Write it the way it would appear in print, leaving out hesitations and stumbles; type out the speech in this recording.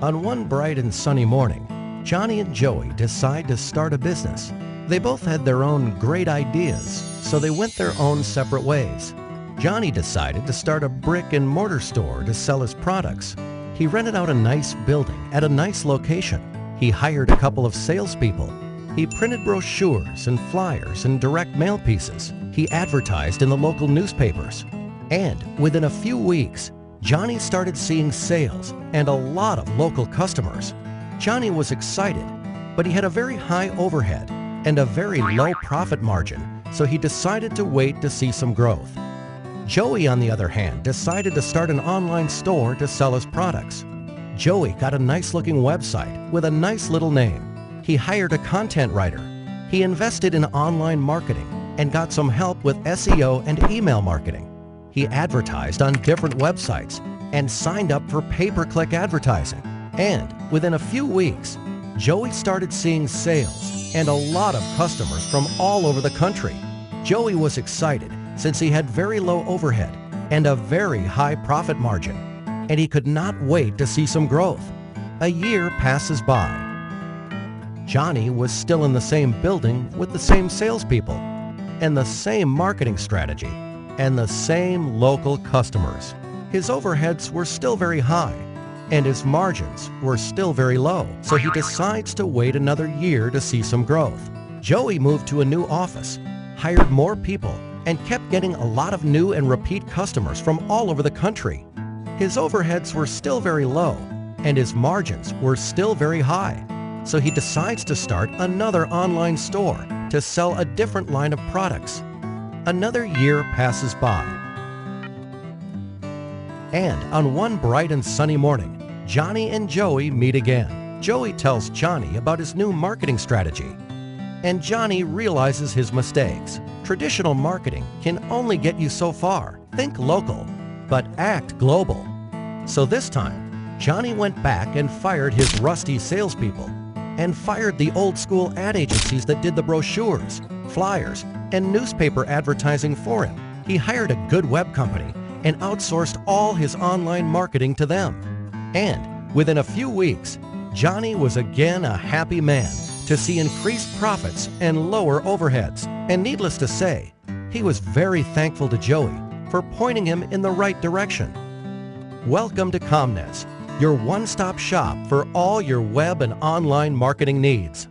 On one bright and sunny morning, Johnny and Joey decide to start a business. They both had their own great ideas, so they went their own separate ways. Johnny decided to start a brick and mortar store to sell his products. He rented out a nice building at a nice location. He hired a couple of salespeople. He printed brochures and flyers and direct mail pieces. He advertised in the local newspapers. And within a few weeks, Johnny started seeing sales and a lot of local customers. Johnny was excited, but he had a very high overhead and a very low profit margin, so he decided to wait to see some growth. Joey, on the other hand, decided to start an online store to sell his products. Joey got a nice-looking website with a nice little name. He hired a content writer. He invested in online marketing and got some help with SEO and email marketing. He advertised on different websites and signed up for pay-per-click advertising. And within a few weeks, Joey started seeing sales and a lot of customers from all over the country. Joey was excited since he had very low overhead and a very high profit margin, and he could not wait to see some growth. A year passes by. Johnny was still in the same building with the same salespeople and the same marketing strategy and the same local customers. His overheads were still very high and his margins were still very low, so he decides to wait another year to see some growth. Joey moved to a new office, hired more people, and kept getting a lot of new and repeat customers from all over the country. His overheads were still very low and his margins were still very high, so he decides to start another online store to sell a different line of products. Another year passes by. And on one bright and sunny morning, Johnny and Joey meet again. Joey tells Johnny about his new marketing strategy, and Johnny realizes his mistakes. Traditional marketing can only get you so far. Think local, but act global. So this time, Johnny went back and fired his rusty salespeople and fired the old-school ad agencies that did the brochures, flyers, and newspaper advertising for him. He hired a good web company and outsourced all his online marketing to them. And within a few weeks, Johnny was again a happy man to see increased profits and lower overheads. And needless to say, he was very thankful to Joey for pointing him in the right direction. Welcome to Comnes, your one-stop shop for all your web and online marketing needs.